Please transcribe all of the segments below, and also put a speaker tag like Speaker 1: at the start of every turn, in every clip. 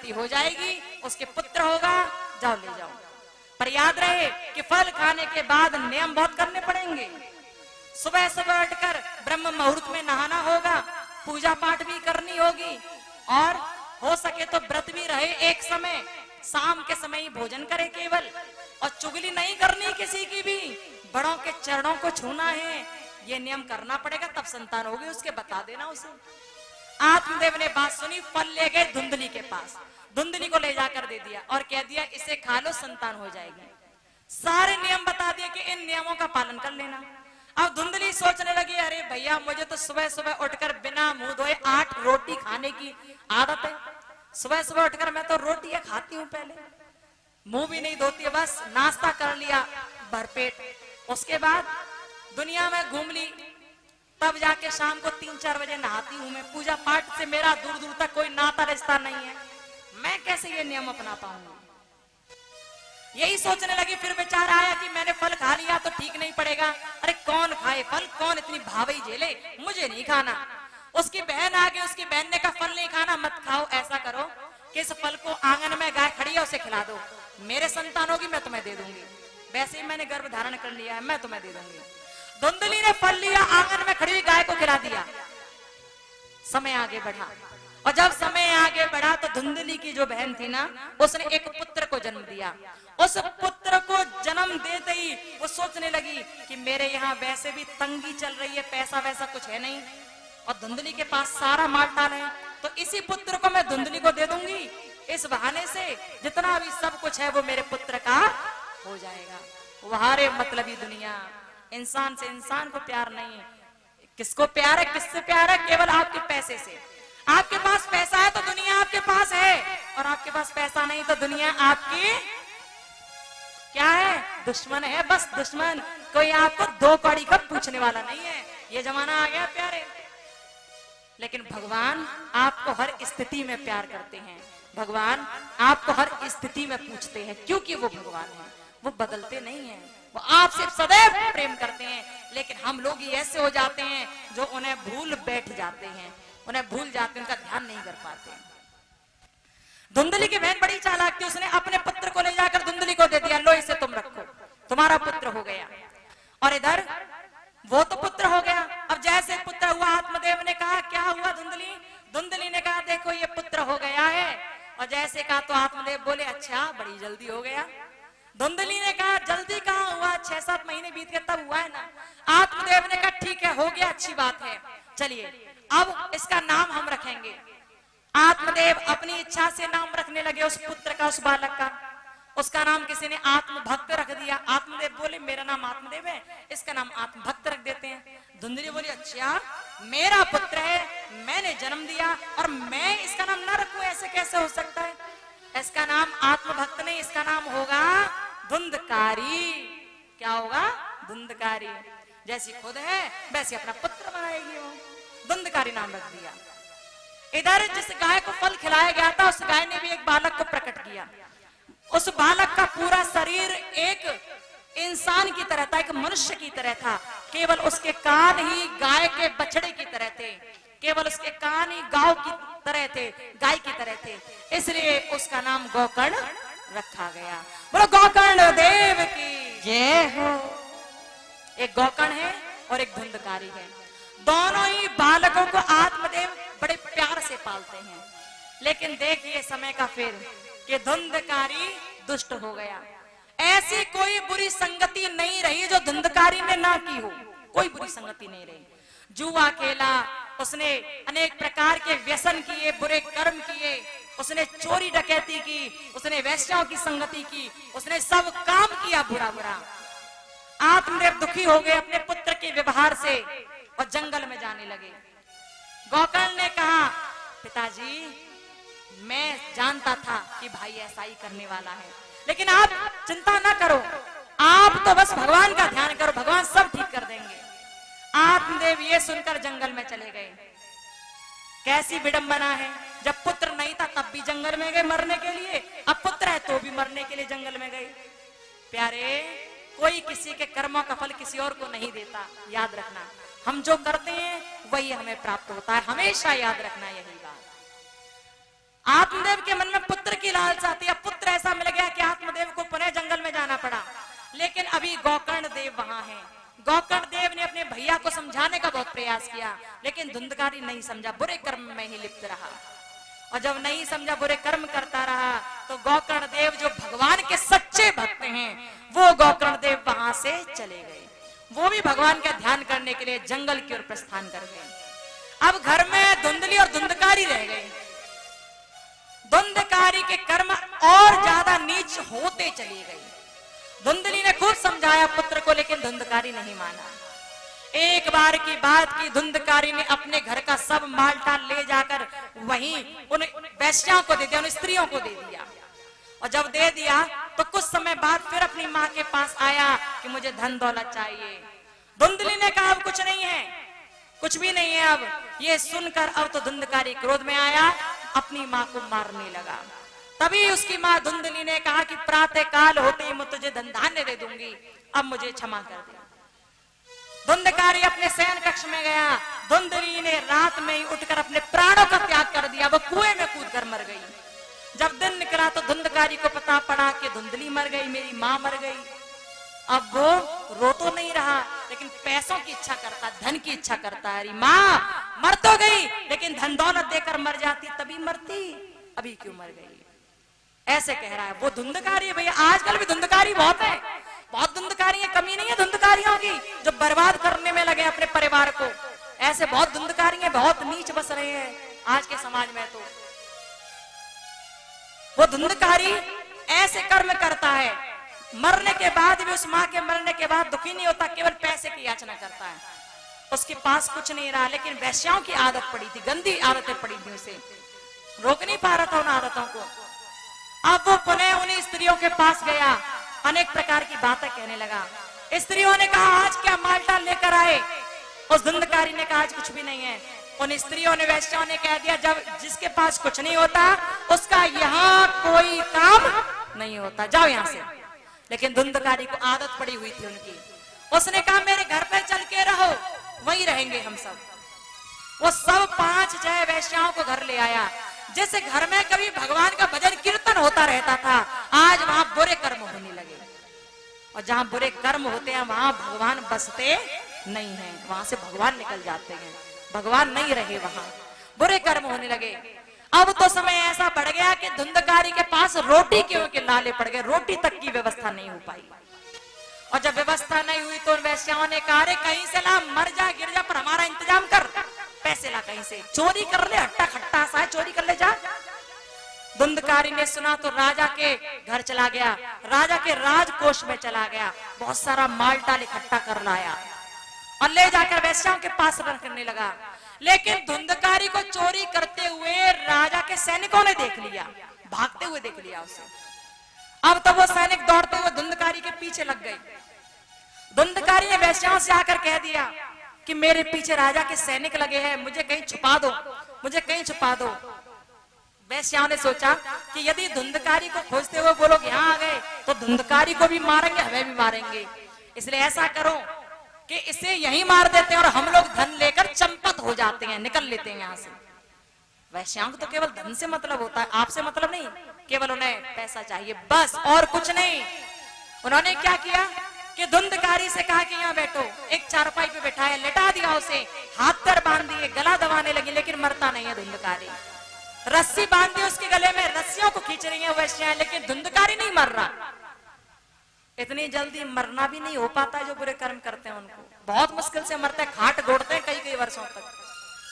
Speaker 1: गति हो जाएगी, उसके पुत्र होगा, जाओ ले जाओ। पर याद रहे कि फल खाने के बाद नियम बहुत करने पड़ेंगे। सुबह सुबह उठकर ब्रह्म मुहूर्त में नहाना होगा, पूजा पाठ भी करनी होगी, और हो सके तो व्रत भी रहे। एक समय शाम के समय ही भोजन करे केवल, और चुगली नहीं करनी किसी की भी, बड़ों के चरणों को छूना है, ये नियम करना पड़ेगा, तब संतान होगी। उसके बता देना उसे। आत्मदेव ने बात सुनी, फल ले गए धुंधली के पास, धुंधली को ले जाकर दे दिया और कह दिया इसे खा लो, संतान हो जाएगी। सारे नियम बता दिए कि इन नियमों का पालन कर लेना। अब धुंधली सोचने लगी, अरे भैया मुझे तो सुबह सुबह उठकर बिना मुंह धोए 8 रोटी खाने की आदत है। सुबह सुबह उठकर मैं तो रोटियां खाती हूँ, पहले मुंह भी नहीं धोती, बस नाश्ता कर लिया भरपेट, उसके बाद दुनिया में घूम ली, तब जाके शाम को 3-4 बजे नहाती हूँ मैं। पूजा पाठ से मेरा दूर दूर तक कोई नाता रिश्ता नहीं है, मैं कैसे ये नियम अपना पाऊंगा। यही सोचने लगी। फिर विचार आया कि मैंने फल खा लिया तो ठीक नहीं पड़ेगा, अरे कौन खाए फल, कौन इतनी भावई झेले, मुझे नहीं खाना। उसकी बहन आ गई, उसकी बहन ने कहा फल नहीं खाना, मत खाओ, ऐसा करो कि इस फल को आंगन में गाय खड़ी है उसे खिला दो, मेरे संतान होगी मैं तुम्हें दे दूंगी, वैसे ही मैंने गर्भ धारण कर लिया है, मैं तुम्हें दे दूंगी। धुंधली ने फल लिया, आंगन में खड़ी हुई गाय को खिला दिया। समय आगे बढ़ा, और जब समय आगे बढ़ा तो धुंधली की जो बहन थी ना, उसने एक पुत्र को जन्म दिया। उस पुत्र को जन्म देते ही वो सोचने लगी कि मेरे यहाँ वैसे भी तंगी चल रही है, पैसा वैसा कुछ है नहीं, और धुंधली के पास सारा माल टाल है, तो इसी पुत्र को मैं धुंधली को दे दूंगी, इस बहाने से जितना भी सब कुछ है वो मेरे पुत्र का हो जाएगा। वहारे मतलबी दुनिया, इंसान से इंसान को प्यार नहीं, किसको प्यार है, किससे प्यार है, केवल आपके पैसे से। आपके पास पैसा है तो दुनिया आपके पास है, और आपके पास पैसा नहीं तो दुनिया आपकी क्या है, दुश्मन है, बस दुश्मन। कोई आपको 2 कौड़ी का पूछने वाला नहीं है, ये जमाना आ गया प्यारे। लेकिन भगवान आपको हर स्थिति में प्यार करते हैं, भगवान आपको हर स्थिति में पूछते हैं, क्योंकि वो भगवान है, वो बदलते नहीं हैं, वो आपसे सदैव प्रेम करते हैं। लेकिन हम लोग ही ऐसे हो जाते हैं जो उन्हें भूल बैठ जाते हैं, उन्हें भूल जाते हैं, उनका ध्यान नहीं कर पाते। धुंधली की बहन बड़ी चालाक थी, उसने अपने पुत्र को ले जाकर धुंधली को दे दिया, लो इसे तुम रखो, तुम्हारा पुत्र हो गया। और इधर वो तो पुत्र हो गया। अब जैसे पुत्र हुआ, आत्मदेव ने कहा क्या हुआ धुंधली, धुंधली ने कहा देखो ये पुत्र हो गया है, और जैसे कहा तो आत्मदेव बोले अच्छा बड़ी जल्दी हो गया। धुंधली ने कहा जल्दी कहाँ हुआ, 6-7 महीने बीत गए तब हुआ है ना। आत्मदेव ने कहा ठीक है, हो गया, अच्छी बात है, चलिए अब इसका नाम हम रखेंगे। आत्मदेव अपनी इच्छा से नाम रखने लगे उस पुत्र का, उस बालक का। उसका नाम किसी ने आत्मभक्त रख दिया। आत्मदेव बोले मेरा नाम आत्मदेव है, इसका नाम आत्मभक्त रख देते हैं। धुंधली बोली अच्छा मेरा पुत्र है, मैंने जन्म दिया और मैं इसका नाम न रखूं, ऐसे कैसे हो सकता है। इसका नाम आत्मभक्त नहीं, इसका नाम होगा धुंधकारी। क्या होगा, धुंधकारी। जैसी खुद है वैसे अपना पुत्र बनाएगी वो, धुंधकारी नाम रख दिया। इधर जिस गाय को फल खिलाया गया था उस गाय ने भी एक बालक को प्रकट किया। उस बालक का पूरा शरीर एक इंसान की तरह था, एक मनुष्य की तरह था, केवल उसके कान ही गाय के बछड़े की तरह थे, केवल उसके कान ही गाय की तरह थे, गाय की तरह थे, इसलिए उसका नाम गोकर्ण रखा गया। बोलो गोकर्ण देव की जय हो। एक गोकर्ण है और एक धुंधकारी है, दोनों ही बालकों को आत्मदेव बड़े प्यार से पालते हैं। लेकिन देखिए समय का फेर कि धुंधकारी दुष्ट हो गया। ऐसी कोई बुरी संगति नहीं रही जो धुंधकारी ने ना की हो, कोई बुरी संगति नहीं रही। जुआ खेला, उसने अनेक प्रकार के व्यसन किए, बुरे कर्म किए, उसने चोरी डकैती की, उसने वैश्याओं की संगति की, उसने सब काम किया बुरा बुरा। आत्मदेव दुखी हो गए अपने पुत्र के व्यवहार से और जंगल में जाने लगे। गोकर्ण ने कहा पिताजी मैं जानता था कि भाई ऐसा ही करने वाला है, लेकिन आप चिंता ना करो, आप तो बस भगवान का ध्यान करो, भगवान सब ठीक कर देंगे। आत्मदेव ये सुनकर जंगल में चले गए। कैसी विडंबना है, जब पुत्र नहीं था तब भी जंगल में गए मरने के लिए, अब पुत्र है तो भी मरने के लिए जंगल में गए। प्यारे, कोई किसी के कर्मों का फल किसी और को नहीं देता, याद रखना। हम जो करते हैं वही हमें प्राप्त होता है, हमेशा याद रखना यही बात। आत्मदेव के मन में पुत्र देव वहां हैं। गोकर्ण देव ने अपने भैया को समझाने का बहुत प्रयास किया, लेकिन धुंधकारी नहीं समझा, बुरे कर्म में ही लिप्त रहा। और जब नहीं समझा, बुरे कर्म करता रहा, तो गोकर्ण देव जो भगवान के सच्चे भक्त हैं, वो गोकर्ण देव वहां से चले गए। वो भी भगवान का ध्यान करने के लिए जंगल की ओर प्रस्थान कर गए। अब घर में धुंधली और धुंधकारी रह गए। धुंधकारी के कर्म और ज्यादा नीच होते चले गए। धुंधली ने खूब समझाया पुत्र को, लेकिन धुंधकारी नहीं माना। एक बार की बात की, धुंधकारी ने अपने घर का सब माल टाल ले जाकर वहीं उन वैश्याओं को दे दिया, उन स्त्रियों को दे दिया। और जब दे दिया तो कुछ समय बाद फिर अपनी माँ के पास आया कि मुझे धन दौलत चाहिए। धुंधली ने कहा अब कुछ नहीं है, कुछ भी नहीं है। अब ये सुनकर अब तो धुंधकारी क्रोध में आया, अपनी माँ को मारने लगा। तभी उसकी माँ धुंधली ने कहा कि प्रातः काल होते ही मैं तुझे धन धान्य दे दूंगी, अब मुझे क्षमा कर दे। धुंधकारी अपने शयन कक्ष में गया। धुंधली ने रात में ही उठकर अपने प्राणों का त्याग कर दिया, वो कुएं में कूदकर मर गई। जब दिन निकला तो धुंधकारी को पता पड़ा कि धुंधली मर गई, मेरी माँ मर गई। अब वो रो तो नहीं रहा, लेकिन पैसों की इच्छा करता, धन की इच्छा करता है। अरे माँ मर तो गई, लेकिन धन दौलत देकर मर जाती तभी मरती, अभी क्यों मर गई, ऐसे कह रहा है। वो धुंधकारी है भैया, आजकल भी धुंधकारी बहुत है, बहुत धुंधकारी है, कमी नहीं है धुंधकारियों की, जो बर्बाद करने में लगे अपने परिवार को। ऐसे बहुत धुंधकारी है, बहुत नीच बस रहे हैं आज के समाज में। तो वो धुंधकारी ऐसे कर्म करता है, मरने के बाद भी, उस माँ के मरने के बाद दुखी नहीं होता, केवल पैसे की याचना करता है। उसके पास कुछ नहीं रहा, लेकिन वैश्याओं की आदत पड़ी थी, गंदी आदतें पड़ी थी, उसे रोक नहीं पा रहा था उन आदतों को। अब वो पुनः उन्हीं स्त्रियों के पास गया, अनेक प्रकार की बातें कहने लगा। स्त्रियों ने कहा आज क्या मालटाल लेकर आए? उस धुंधकारी ने कहा आज कुछ भी नहीं है। उन स्त्रियों ने, वैश्याओं ने कह दिया जब जिसके पास कुछ नहीं होता उसका यहाँ कोई काम नहीं होता, जाओ यहाँ से। लेकिन धुंधकारी को आदत पड़ी हुई थी उनकी। उसने कहा मेरे घर पे चल के रहो, वहीं रहेंगे हम सब। वो सब 5-6 वैश्याओं को घर ले आया। जैसे घर में कभी भगवान का भजन कीर्तन होता रहता था, आज वहां बुरे कर्म होने लगे। और जहां बुरे कर्म होते हैं वहां भगवान बसते नहीं हैं, वहां से भगवान निकल जाते हैं, भगवान नहीं रहे, वहां बुरे कर्म होने लगे। अब तो समय ऐसा बढ़ गया कि धुंधकारी के पास रोटी के लाले पड़ गए, रोटी तक की व्यवस्था नहीं हो पाई। और जब व्यवस्था नहीं हुई तो वैश्याओं ने कहा अरे कहीं से ला, मर जा गिर जा, पर हमारा इंतजाम कर, पैसे ला कहीं से, चोरी कर ले, हट्टा खट्टा सा है, चोरी कर ले जा। धुंधकारी ने सुना तो राजा के घर चला गया, राजा के राजकोष में चला गया, बहुत सारा माल टाल इकट्ठा कर लाया और ले जाकर वैश्याओं के पास रखने लगा। लेकिन धुंधकारी को चोरी करते हुए राजा के सैनिकों ने देख लिया, भागते हुए देख लिया उसे। अब तो वो सैनिक दौड़ते हुए धुंधकारी के पीछे लग गए। धुंधकारी ने वैश्याओं से आकर कह दिया कि मेरे पीछे राजा के सैनिक लगे हैं, मुझे कहीं छुपा दो, मुझे कहीं छुपा दो। वैश्याओं ने सोचा कि यदि धुंधकारी को खोजते हुए वो लोग यहाँ आ गए तो धुंधकारी को भी मारेंगे, हमें भी मारेंगे, इसलिए ऐसा करो कि इसे यहीं मार देते हैं और हम लोग धन लेकर चंपत हो जाते हैं, निकल लेते हैं यहाँ से। वैश्याओं को तो केवल धन से मतलब होता है, आपसे मतलब नहीं, केवल उन्हें पैसा चाहिए बस, और कुछ नहीं। उन्होंने क्या किया कि धुंधकारी से कहा कि यहाँ बैठो, एक चारपाई पे बैठाया, लेटा दिया उसे, हाथ पैर बांध दिए, गला दबाने लगी, लेकिन मरता नहीं है धुंधकारी। रस्सी बांध दी उसके गले में, रस्सियों को खींच रही है वैश्याएं, लेकिन धुंधकारी नहीं मर रहा। इतनी जल्दी मरना भी नहीं हो पाता है जो बुरे कर्म करते हैं, उनको बहुत मुश्किल से मरते हैं, खाट गोड़ते हैं कई वर्षों तक।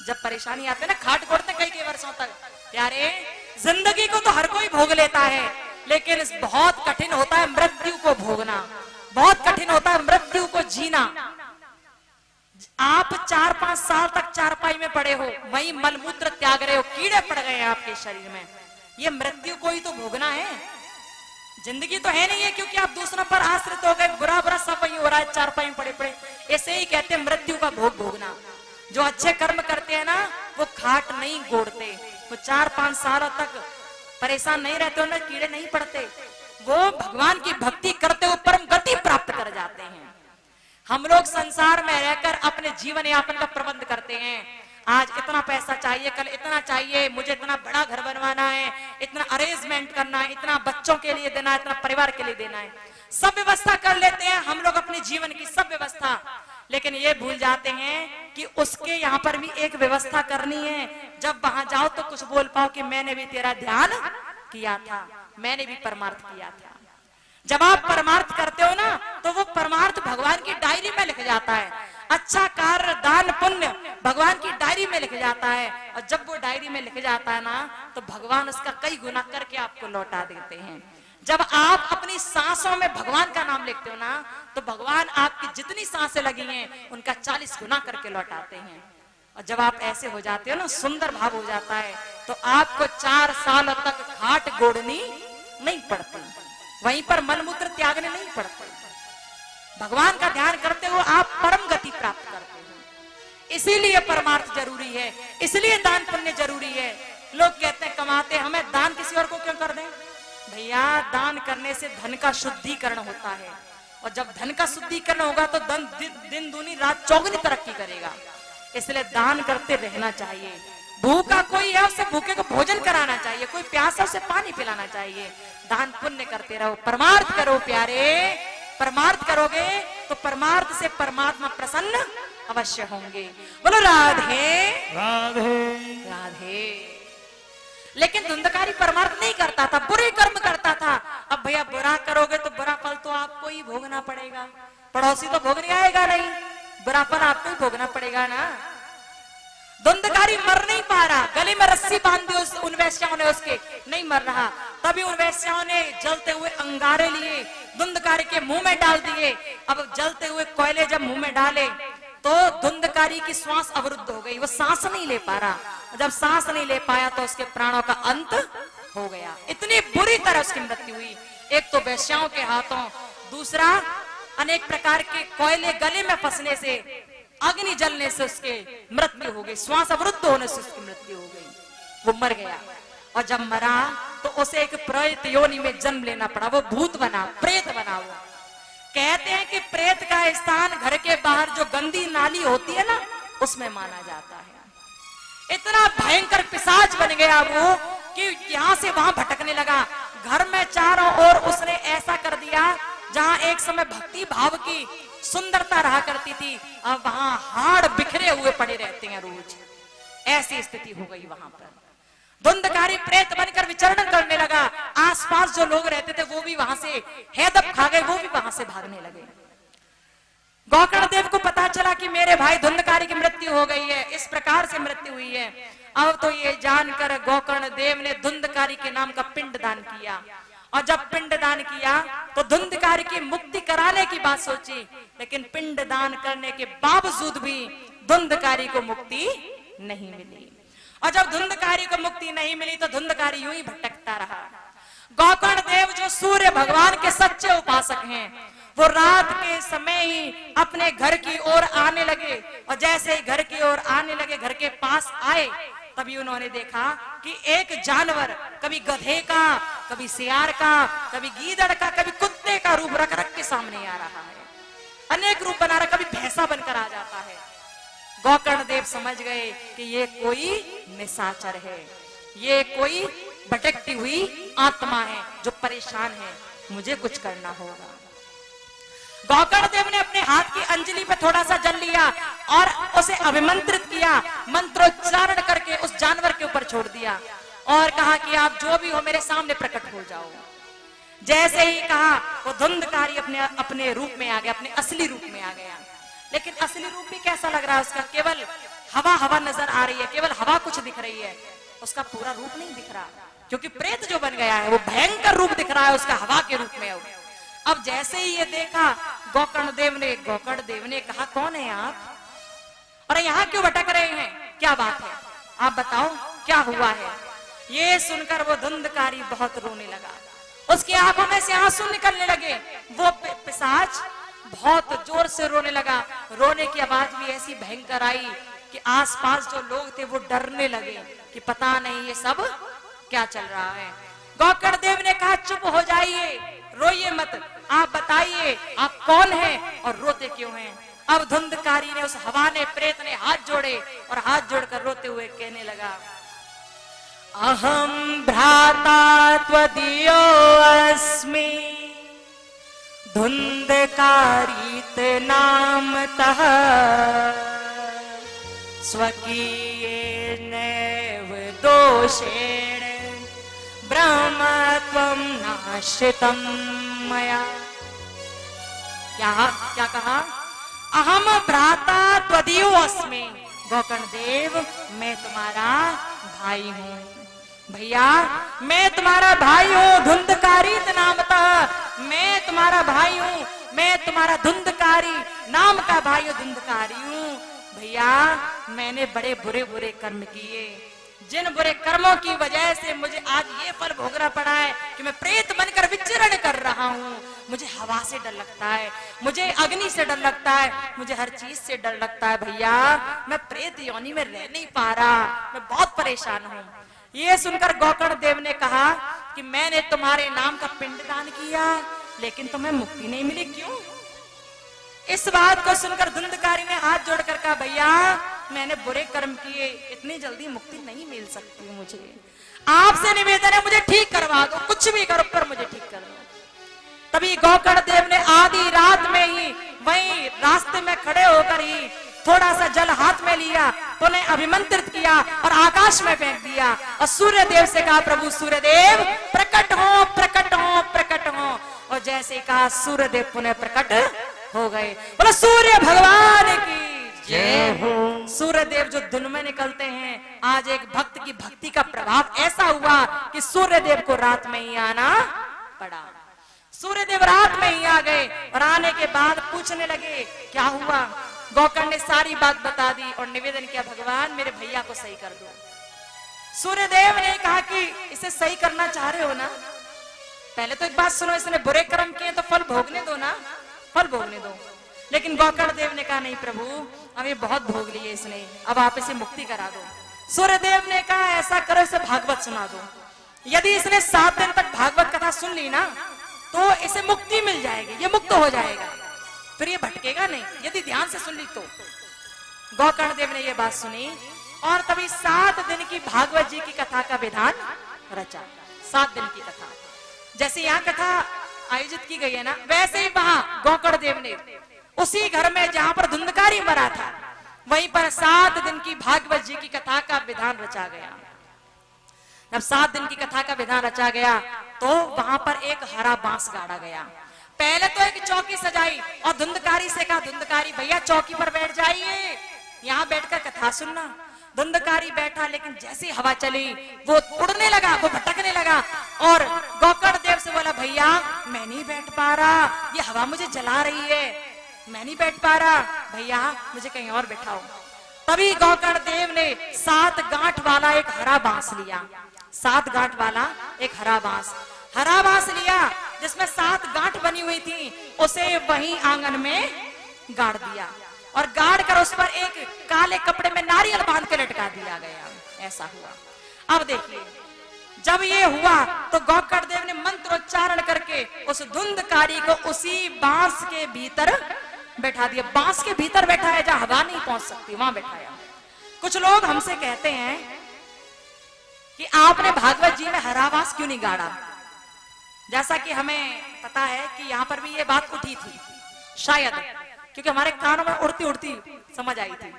Speaker 1: जब परेशानी आती है ना, खाट गोड़ते हैं कई वर्षों तक। प्यारे, जिंदगी को तो हर कोई भोग लेता है, लेकिन बहुत कठिन होता है मृत्यु को भोगना, बहुत कठिन होता है मृत्यु को जीना। आप 4-5 साल तक चारपाई में पड़े हो, वहीं मलमूत्र त्याग रहे हो, कीड़े पड़ गए हैं आपके शरीर में, ये मृत्यु को ही तो भोगना है। जिंदगी तो है नहीं है, क्योंकि आप दूसरों पर आश्रित हो गए, बुरा बुरा सब वही हो रहा है, चारपाई में पड़े पड़े। ऐसे ही कहते हैं मृत्यु का भोग भोगना। जो अच्छे कर्म करते हैं ना, वो खाट नहीं गोड़ते, वो 4-5 सालों तक परेशान नहीं रहते, उन्हें कीड़े नहीं पड़ते, वो भगवान की भक्ति करते हुए परम गति प्राप्त कर जाते हैं। हम लोग संसार में रहकर अपने जीवन यापन का प्रबंध करते हैं, आज इतना पैसा चाहिए, कल इतना चाहिए, मुझे इतना बड़ा घर बनवाना है, इतना अरेंजमेंट करना है, इतना बच्चों के लिए देना है, इतना परिवार के लिए देना है। सब व्यवस्था कर लेते हैं हम लोग अपने जीवन की सब व्यवस्था, लेकिन ये भूल जाते हैं कि उसके यहाँ पर भी एक व्यवस्था करनी है। जब वहां जाओ तो कुछ बोल पाओ कि मैंने भी तेरा ध्यान किया था, मैंने भी परमार्थ किया था। जब आप परमार्थ करते हो ना तो वो परमार्थ भगवान की डायरी में लिख जाता है। अच्छा कार्य दान पुण्य भगवान की डायरी में लिख जाता है, और जब वो डायरी में लिख जाता है ना तो भगवान उसका कई गुना करके आपको लौटा देते हैं। जब आप अपनी सांसों में भगवान का नाम लिखते हो ना तो भगवान आपकी जितनी सांसें लगी हैं उनका 40 गुना करके लौटाते हैं। और जब आप ऐसे हो जाते हो ना, सुंदर भाव हो जाता है, तो आपको 4 साल तक घाट गोड़नी नहीं पड़ती, वहीं पर मलमूत्र त्यागने नहीं पड़ते। भगवान का ध्यान करते हुए आप परम गति प्राप्त करते हो। इसीलिए परमार्थ जरूरी है, इसलिए दान पुण्य जरूरी है। लोग कहते हैं कमाते हमें दान किसी और को क्यों कर दें? भैया दान करने से धन का शुद्धिकरण होता है, और जब धन का शुद्धिकरण होगा तो धन दिन दूनी रात चौगुनी तरक्की करेगा। इसलिए दान करते रहना चाहिए। भूखा कोई है उसे भूखे को भोजन कराना चाहिए, कोई प्यासा उसे पानी पिलाना चाहिए। दान पुण्य करते रहो, परमार्थ करो प्यारे। परमार्थ करोगे तो परमार्थ से परमात्मा प्रसन्न अवश्य होंगे। बोलो राधे
Speaker 2: राधे
Speaker 1: राधे। लेकिन धुंधकारी परमार्थ नहीं करता था, बुरे कर्म करता था। अब भैया बुरा करोगे तो बुरा फल तो आपको ही भोगना पड़ेगा, पड़ोसी तो भोगने आएगा नहीं, बुरा फल आपको ही भोगना पड़ेगा ना। धुंधकारी मर नहीं पा रहा, गले में रस्सी बांध दी उन वैश्याओं ने, उसके नहीं मर रहा। तभी उन वैश्याओं ने जलते हुए अंगारे लिए धुंधकारी के मुंह में डाल दिए। अब जलते हुए कोयले जब मुंह में डाले तो धुंधकारी की श्वास अवरुद्ध हो गई, वो सांस नहीं ले पा रहा। जब सांस नहीं ले पाया तो उसके प्राणों का अंत हो गया। इतनी बुरी तरह उसकी मृत्यु हुई, एक तो वैश्याओं के हाथों, दूसरा अनेक प्रकार के कोयले गले में फंसने से, अग्नि जलने से उसके मृत्यु हो गई, श्वास अवरुद्ध होने से उसकी मृत्यु हो गई, वो मर गया। और जब मरा तो उसे एक प्रेत योनि में जन्म लेना पड़ा, वो भूत बना, प्रेत बना। वो कहते हैं कि प्रेत का स्थान घर के बाहर जो गंदी नाली होती है ना उसमें माना जाता है। इतना भयंकर पिशाच बन गया वो कि यहाँ से वहां भटकने लगा। घर में चारों ओर उसने ऐसा कर दिया, जहां एक समय भक्ति भाव की सुंदरता रहा करती थी, अब वहां हाड़ बिखरे हुए पड़े रहते हैं रोज। ऐसी स्थिति हो गई वहां पर। धुंधकारी प्रेत बनकर विचरण करने लगा। आसपास जो लोग रहते थे वो भी वहां से हैदब खा गए, वो भी वहां से भागने लगे। गोकर्ण देव को पता चला कि मेरे भाई धुंधकारी की मृत्यु हो गई है, इस प्रकार से मृत्यु हुई है। अब तो ये जानकर गोकर्ण देव ने धुंधकारी के नाम का पिंड दान किया। और जब पिंड दान किया तो धुंधकारी की मुक्ति कराने की बात सोची, लेकिन पिंड दान करने के बावजूद भी धुंधकारी को मुक्ति नहीं मिली। और जब धुंधकारी को मुक्ति नहीं मिली तो धुंधकारी यूं ही भटकता रहा। गोकर्ण देव जो सूर्य भगवान के सच्चे उपासक हैं, वो रात के समय ही अपने घर की ओर आने लगे। और जैसे ही घर की ओर आने लगे, घर के पास आए, तभी उन्होंने देखा कि एक जानवर, कभी गधे का, कभी सियार का, कभी गीदड़ का, कभी कुत्ते का रूप रख रख के सामने आ रहा है। अनेक रूप बना रहा, कभी भैंसा बनकर आ जाता है। गोकर्ण देव समझ गए कि ये कोई निशाचर है, ये कोई भटकती हुई आत्मा है जो परेशान है, मुझे कुछ करना होगा। गोकर्ण देव ने अपने हाथ की अंजलि पे थोड़ा सा जल लिया और उसे अभिमंत्रित किया, मंत्रोच्चारण करके उस जानवर के ऊपर छोड़ दिया और कहा कि आप जो भी हो मेरे सामने प्रकट हो जाओ। जैसे ही कहा वो धुंधकारी अपने रूप में आ गया, अपने असली रूप में आ गया। लेकिन असली रूप भी कैसा लग रहा है उसका? केवल हवा हवा नजर आ रही है, केवल हवा कुछ दिख रही है, उसका पूरा रूप नहीं दिख रहा, क्योंकि प्रेत जो बन गया है वो भयंकर रूप दिख रहा है उसका, हवा के रूप में। अब जैसे ही ये देखा गोकर्ण देव ने कहा, कौन है आप और यहाँ क्यों भटक रहे हैं, क्या बात है, आप बताओ क्या हुआ है। ये सुनकर वो धुंधकारी बहुत रोने लगा, उसकी आंखों में से आंसू निकलने लगे। वो पिशाच बहुत जोर से रोने लगा। रोने की आवाज भी ऐसी भयंकर आई कि आसपास जो लोग थे वो डरने लगे कि पता नहीं ये सब क्या चल रहा है। गोकर्ण देव ने कहा, चुप हो जाइए, रोइए मत, आप बताइए आप कौन हैं और रोते क्यों हैं। अब धुंधकारी ने, उस हवा ने, प्रेत ने हाथ जोड़े और हाथ जोड़कर रोते हुए कहने लगा, अहम भ्राता त्वदीयो अस्मि धुंधकारित नामतः स्वकीयेनैव दोषेण ब्रह्मत्वं नाश्रितं मया। क्या कहा? अहम भ्राता त्वदीयो अस्मि। गोकर्ण देव, मैं तुम्हारा भाई हूँ। भैया, मैं तुम्हारा भाई हूँ। धुंधकारित नामतः, मैं तुम्हारा भाई हूँ। मैं तुम्हारा धुंधकारी नाम का भाई हूँ, धुंधकारी हूँ। भैया, मैंने बड़े बुरे बुरे कर्म किए। जिन बुरे कर्मों की वजह से मुझे आज ये फल भोगना पड़ा है कि मैं प्रेत बनकर विचरण कर रहा हूँ। मुझे हवा से डर लगता है, मुझे अग्नि से डर लगता है, मुझे हर चीज से डर लगता है। भैया, मैं प्रेत योनि में रह नहीं पा रहा, मैं बहुत परेशान हूँ। ये सुनकर गोकर्ण देव ने कहा कि मैंने तुम्हारे नाम का पिंडदान किया, लेकिन तुम्हें मुक्ति नहीं मिली, क्यों? इस बात को सुनकर धुंधकारी ने हाथ जोड़कर कहा, भैया, मैंने बुरे कर्म किए, इतनी जल्दी मुक्ति नहीं मिल सकती मुझे। आपसे निवेदन है, मुझे ठीक करवा दो, कुछ भी करो पर मुझे ठीक कर दो। तभी गोकर्ण देव ने आधी रात में ही वहीं रास्ते में खड़े होकर ही थोड़ा सा जल हाथ में लिया, तो उन्हें अभिमंत्रित किया और आकाश में फेंक दिया और सूर्य देव से कहा, प्रभु सूर्य देव प्रकट हो, प्रकट हो, प्रकट हो। और जैसे कहा, सूर्य देव पुनः प्रकट हो गए। बोलो सूर्य भगवान की जय हो। सूर्य देव जो दिन में निकलते हैं, आज एक भक्त की भक्ति का प्रभाव ऐसा हुआ कि सूर्य देव को रात में ही आना पड़ा। सूर्य देव रात में ही आ गए और आने के बाद पूछने लगे, क्या हुआ? गोकर्ण ने सारी बात बता दी और निवेदन किया, भगवान मेरे भैया को सही कर दो। सूर्य देव ने कहा कि इसे सही करना चाह रहे हो ना, पहले तो एक बात सुनो, इसने बुरे कर्म किए तो फल भोगने दो ना, फल भोगने दो। लेकिन गोकर्ण देव ने कहा, नहीं प्रभु, अब ये बहुत भोग लिए इसने, अब आप इसे मुक्ति करा दो। सूर्य देव ने कहा, ऐसा करो, इसे भागवत सुना दो। यदि इसने 7 दिन तक भागवत कथा सुन ली ना, तो इसे मुक्ति मिल जाएगी, ये मुक्त हो जाएगा, फिर ये भटकेगा नहीं, यदि ध्यान से सुन ली तो। गोकर्ण देव ने ये बात सुनी और तभी 7 दिन की भागवत जी की कथा का विधान रचा। 7 दिन की कथा, जैसे यहाँ कथा आयोजित की गई है ना, वैसे ही वहां गोकर्ण देव ने उसी घर में जहां पर धुंधकारी मरा था, वहीं पर 7 दिन की भागवत जी की कथा का विधान रचा गया। जब 7 दिन की कथा का विधान रचा गया तो वहां पर एक हरा बांस गाड़ा गया। पहले तो एक चौकी सजाई और धुंधकारी से कहा, धुंधकारी भैया चौकी पर बैठ जाइए, यहाँ बैठकर कथा सुनना। धुंधकारी बैठा, लेकिन जैसी हवा चली वो उड़ने लगा, वो भटकने लगा और गोकर्ण देव से बोला, भैया मैं नहीं बैठ पा रहा, ये हवा मुझे जला रही है, मैं नहीं बैठ पा रहा, भैया मुझे कहीं और बैठाओ। तभी गोकर्ण देव ने 7 गांठ वाला एक हरा बांस लिया, 7 गांठ वाला एक हरा बांस लिया जिसमें 7 गांठ बनी हुई थी, उसे वहीं आंगन में गाड़ दिया और गाड़ कर उस पर एक काले कपड़े में नारियल बांध के लटका दिया गया। ऐसा हुआ। अब देखिए, जब ये हुआ तो गोकर्ण देव ने मंत्रोच्चारण करके उस धुंधकारी को उसी बांस के भीतर बैठा दिया। बांस के भीतर बैठा है, जहां हवा नहीं पहुंच सकती, वहां बैठाया। कुछ लोग हमसे कहते हैं कि आपने भागवत जी में हरा बांस क्यों नहीं गाड़ा? जैसा कि हमें पता है कि यहाँ पर भी ये बात उठी थी, शायद क्योंकि हमारे कानों में उड़ती उड़ती समझ आई थी।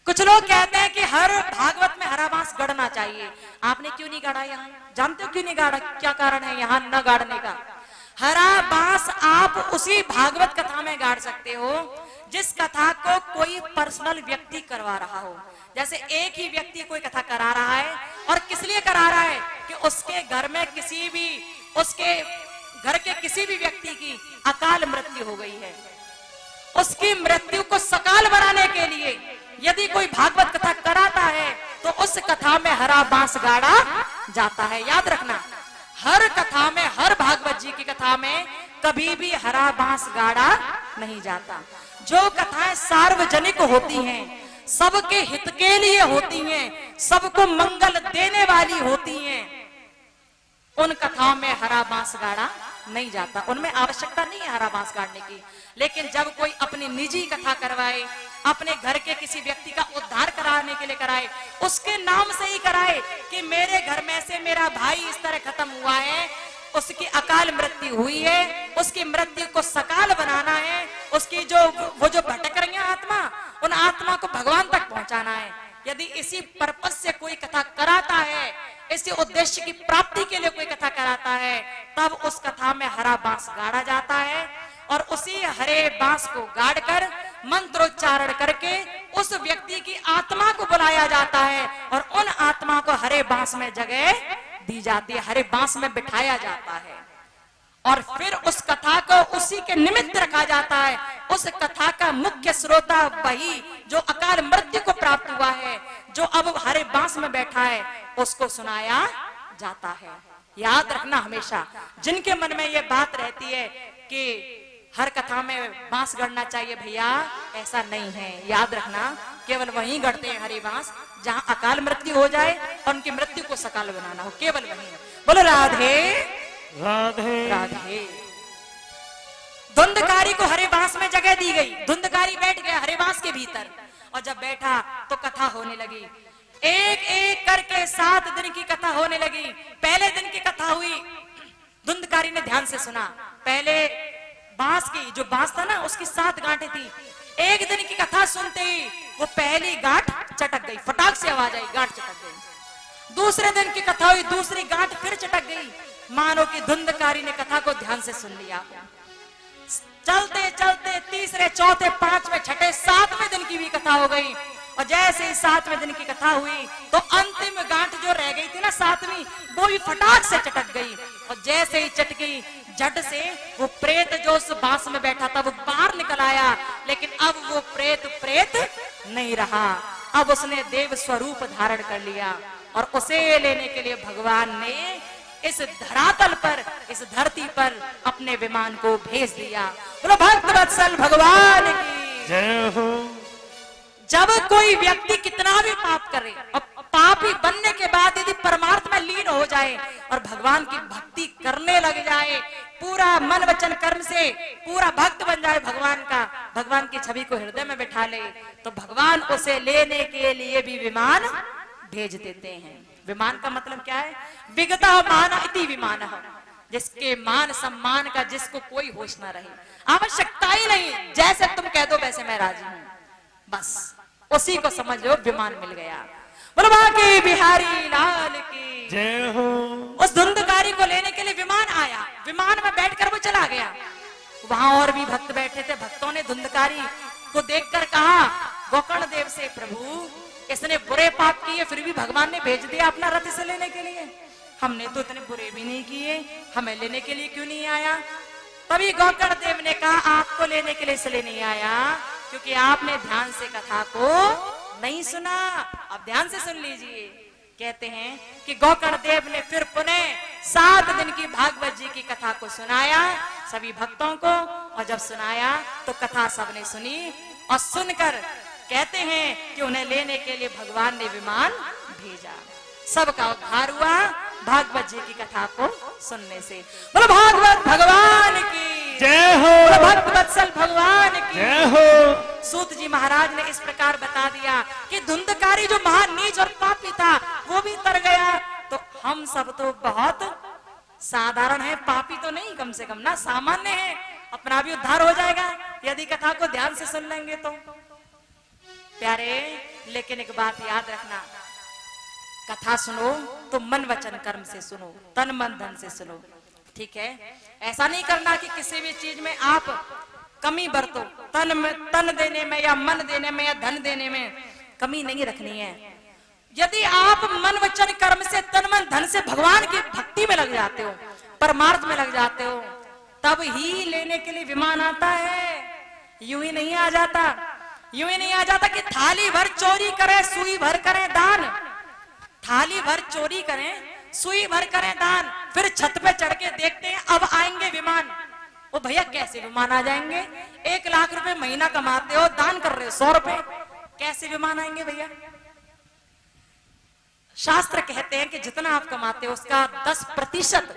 Speaker 1: कुछ लोग कहते हैं कि हर भागवत में हरा बांस गढ़ना चाहिए, आपने क्यों नहीं गाड़ा यहाँ? जानते हो क्यों नहीं गाड़ा? क्या कारण है यहाँ न गाड़ने का? हरा बांस आप उसी भागवत कथा में गाड़ सकते हो जिस कथा को कोई पर्सनल व्यक्ति करवा रहा हो। जैसे एक ही व्यक्ति कोई कथा करा रहा है और किस लिए करा रहा है कि उसके घर में उसके घर के किसी भी व्यक्ति की अकाल मृत्यु हो गई है, उसकी मृत्यु को सकाल बनाने के लिए यदि कोई भागवत कथा कराता है तो उस कथा में हरा बांस गाड़ा जाता है। याद रखना, हर कथा में, हर भागवत जी की कथा में कभी भी हरा बांस गाड़ा नहीं जाता। जो कथाएं सार्वजनिक होती हैं, सबके हित के लिए होती हैं, सबको मंगल देने वाली होती हैं, उन कथाओं में हरा बांस गाड़ा नहीं जाता, उनमें आवश्यकता नहीं है हरा बांस गाड़ने की। लेकिन जब कोई अपनी निजी कथा करवाए, अपने घर के किसी व्यक्ति का उद्धार कराने के लिए कराए, उसके नाम से ही कराए कि मेरे घर में से मेरा भाई इस तरह खत्म हुआ है, उसकी अकाल मृत्यु हुई है, उसकी मृत्यु को सकाल बनाना है, उसकी जो वो जो भटक रही है आत्मा, उन आत्मा को भगवान तक पहुंचाना है। यदि इसी पर्पस से कोई कथा कराता है, इसी उद्देश्य की प्राप्ति के लिए कोई कथा कराता है, तब उस कथा में हरा बांस गाड़ा जाता है और उसी हरे बांस को गाड़कर मंत्रोच्चारण करके उस व्यक्ति की आत्मा को बुलाया जाता है और उन आत्मा को हरे बांस में जगह दी जाती है, हरे बांस में बिठाया जाता है और फिर उस कथा को उसी के निमित्त रखा जाता है। उस कथा का मुख्य श्रोता वही जो अकाल मृत्यु को प्राप्त हुआ है, जो अब हरे बांस में बैठा है, उसको सुनाया जाता है। याद रखना हमेशा, जिनके मन में ये बात रहती है कि हर कथा में बांस गढ़ना चाहिए, भैया ऐसा नहीं है। याद रखना, केवल वहीं गढ़ते हैं हरे बांस जहां अकाल मृत्यु हो जाए और उनकी मृत्यु को सकाल बनाना हो, केवल वहीं। बोलो राधे राधे राधे। धुंधकारी को हरे बांस में जगह दी गई, धुंधकारी बैठ गया हरे बांस के भीतर और जब बैठा तो कथा होने लगी। एक एक करके 7 दिन की कथा होने लगी। पहले दिन की कथा हुई, धुंधकारी ने ध्यान से सुना। पहले बांस की जो बांस था ना, उसकी 7 गांठें थी। एक दिन की कथा सुनते ही वो पहली गांठ चटक गई, फटाक से आवाज आई, गांठ चटक गई। दूसरे दिन की कथा हुई, दूसरी गांठ फिर चटक गई, मानो कि धुंधकारी ने कथा को ध्यान से सुन लिया। चलते चलते तीसरे, चौथे, 5वें, 6ठे, 7वें दिन की भी कथा हो गई और जैसे ही 7वें दिन की कथा हुई तो अंतिम गांठ जो रह गई थी ना 7वीं, वो भी फटाक से चटक गई और जैसे ही चटकी, झट से वो प्रेत जो उस बांस में बैठा था वो बाहर निकल आया। लेकिन अब वो प्रेत नहीं रहा, अब उसने देव स्वरूप धारण कर लिया और उसे लेने के लिए भगवान ने इस धरातल पर, इस धरती पर अपने विमान को भेज दिया। बोलो भक्त वत्सल भगवान की जय हो। जब कोई व्यक्ति कितना भी पाप करे और पापी बनने के बाद यदि परमार्थ में लीन हो जाए और भगवान की भक्ति करने लग जाए, पूरा मन वचन कर्म से पूरा भक्त बन जाए भगवान का, भगवान की छवि को हृदय में बिठा ले, तो भगवान उसे लेने के लिए भी विमान भेज देते हैं। विमान का मतलब क्या है? विगता मान इति विमान, जिसके मान सम्मान का जिसको कोई होश ना रहे, आवश्यकता ही नहीं, जैसे तुम कह दो वैसे मैं राजी हूं, बस उसी को समझ लो विमान मिल गया। बोलो बांके बिहारी लाल की जय हो। उस धुंधकारी को लेने के लिए विमान आया, विमान में बैठकर वो चला गया। वहां और भी भक्त बैठे थे, भक्तों ने धुंधकारी को देखकर कहा गोकर्ण देव से, प्रभु इसने बुरे पाप किए फिर भी भगवान ने भेज दिया अपना रथ से लेने के लिए, हमने तो इतने बुरे भी नहीं किए, हमें लेने के लिए क्यों नहीं आया? तभी गोकर्ण देव ने कहा आपको लेने के लिए इसलिए नहीं आया क्योंकि आपने ध्यान से कथा को नहीं सुना। अब ध्यान से सुन लीजिए। कहते हैं कि गोकर्ण देव ने फिर पुनः 7 दिन की भागवत जी की कथा को सुनाया सभी भक्तों को, और जब सुनाया तो कथा सबने सुनी और सुनकर कहते हैं कि उन्हें लेने के लिए भगवान ने विमान भेजा। सबका उद्धार हुआ भागवत जी की कथा को सुनने से। बोलो भागवत भगवान की जय हो, भक्त वत्सल भगवान की जय हो। सूत जी महाराज ने इस प्रकार बता दिया कि धुंधकारी जो महान नीच और पापी था वो भी तर गया, तो हम सब तो बहुत साधारण है, पापी तो नहीं, कम से कम ना सामान्य है, अपना भी उद्धार हो जाएगा यदि कथा को ध्यान से सुन लेंगे तो। प्यारे, लेकिन एक बात याद रखना, कथा सुनो तो मन वचन कर्म से सुनो, तन मन धन से सुनो, ठीक है? ऐसा नहीं करना कि किसी भी चीज में आप कमी बरतो, तन देने में या मन देने में या धन देने में कमी नहीं रखनी है। यदि आप मन वचन कर्म से, तन मन धन से भगवान की भक्ति में लग जाते हो, परमार्थ में लग जाते हो, तब ही लेने के लिए विमान आता है। यूं ही नहीं आ जाता, यूं ही नहीं आ जाता कि थाली भर चोरी करें सुई भर करें दान, थाली भर चोरी करें सुई भर करें दान, फिर छत पे चढ़ के देखते हैं अब आएंगे विमान। ओ भैया कैसे विमान आ जाएंगे? 1 लाख रुपए महीना कमाते हो, दान कर रहे हो 100 रुपए, कैसे विमान आएंगे भैया? शास्त्र कहते हैं कि जितना आप कमाते हो उसका 10%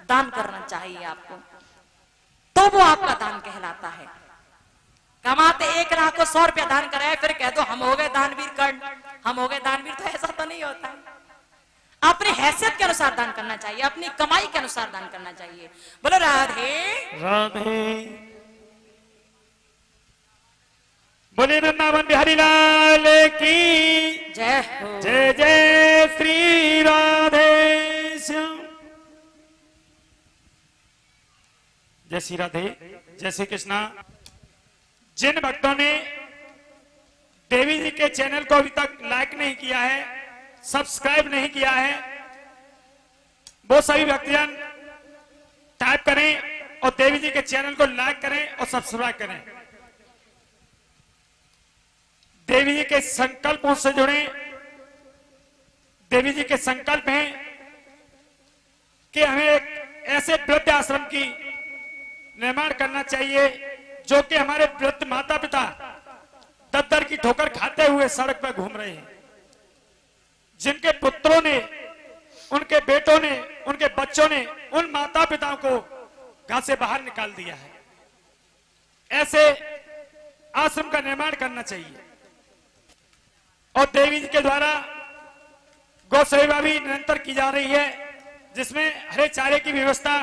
Speaker 1: दान करना चाहिए आपको, तो वो आपका दान कहलाता है। कमाते 1 लाख को 100 रुपया दान कराए फिर कह दो हम हो गए दानवीर कर्ण, हम हो गए दानवीर, तो ऐसा तो नहीं होता है। अपनी हैसियत के अनुसार दान करना चाहिए, अपनी कमाई के अनुसार दान करना चाहिए। बोलो राधे
Speaker 2: राधे। बोले वृंदावन बिहारी लाल की
Speaker 1: जय हो।
Speaker 2: जय जय श्री राधे श्याम। जय श्री राधे, जय श्री कृष्णा। जिन भक्तों ने देवी जी के चैनल को अभी तक लाइक नहीं किया है, सब्सक्राइब नहीं किया है, वो सभी व्यक्तिजन टाइप करें और देवी जी के चैनल को लाइक करें और सब्सक्राइब करें। देवी जी के संकल्पों से जुड़े। देवी जी के संकल्प हैं कि हमें एक ऐसे वृद्ध आश्रम की निर्माण करना चाहिए जो कि हमारे वृद्ध माता पिता दद्दर की ठोकर खाते हुए सड़क पर घूम रहे हैं, जिनके पुत्रों ने, उनके बेटों ने, उनके बच्चों ने उन माता पिताओं को घर से बाहर निकाल दिया है। ऐसे आश्रम का निर्माण करना चाहिए। और देवी जी के द्वारा गौ सेवा भी निरंतर की जा रही है, जिसमें हरे चारे की व्यवस्था,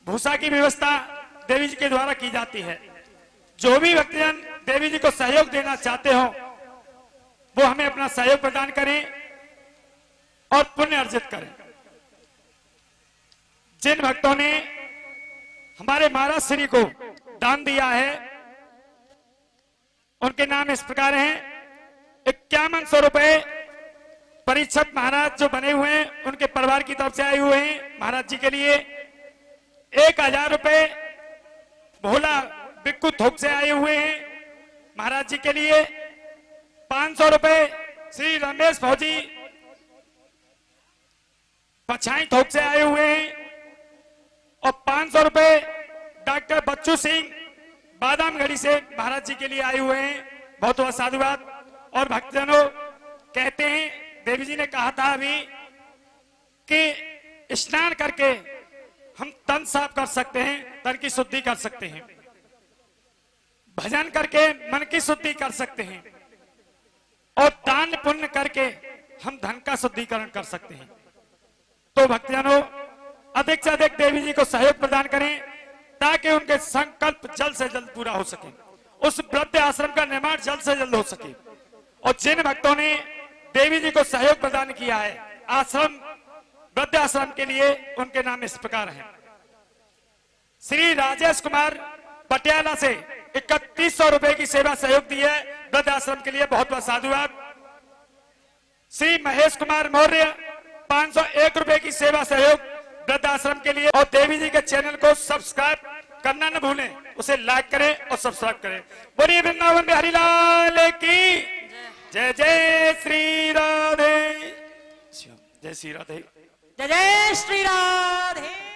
Speaker 2: भूसा की व्यवस्था देवी जी के द्वारा की जाती है। जो भी व्यक्तिजन देवी जी को सहयोग देना चाहते हो, वो हमें अपना सहयोग प्रदान करें और पुण्य अर्जित करें। जिन भक्तों ने हमारे महाराज श्री को दान दिया है, उनके नाम इस प्रकार हैं। 5100 रुपए परीक्षक महाराज जो बने हुए हैं, उनके परिवार की तरफ से आए हुए हैं महाराज जी के लिए। 1000 रुपए भोला बिक्कू थोक से आए हुए हैं महाराज जी के लिए। 500 रुपए श्री रमेश फौजी पछाई थोक से आए हुए हैं। और 500 रुपए डॉक्टर बच्चू सिंह बादामगढ़ी से महाराज जी के लिए आए हुए हैं। बहुत बहुत साधुवाद। और भक्तजनों, कहते हैं देवी जी ने कहा था अभी कि स्नान करके हम तन साफ कर सकते हैं, तन की शुद्धि कर सकते हैं, भजन करके मन की शुद्धि कर सकते हैं, और दान पुण्य करके हम धन का शुद्धिकरण कर सकते हैं। तो भक्तजनों, अधिक से अधिक देवी जी को सहयोग प्रदान करें ताकि उनके संकल्प जल्द से जल्द पूरा हो सके, उस वृद्ध आश्रम का निर्माण जल्द से जल्द हो सके। और जिन भक्तों ने देवी जी को सहयोग प्रदान किया है आश्रम, वृद्ध आश्रम के लिए, उनके नाम इस प्रकार हैं। श्री राजेश कुमार पटियाला से 3100 रुपए की सेवा सहयोग दी है वृद्ध आश्रम के लिए। बहुत बहुत साधुवाद। श्री महेश कुमार मौर्य 501 रुपए की सेवा सहयोग वृद्ध आश्रम के लिए। और देवी जी के चैनल को सब्सक्राइब करना न भूलें, उसे लाइक करें और सब्सक्राइब करें। बोलिए वृंदावन बिहारी लाल की जय जय श्री राधे। जय श्री राधे।
Speaker 1: जय जय श्री राधे।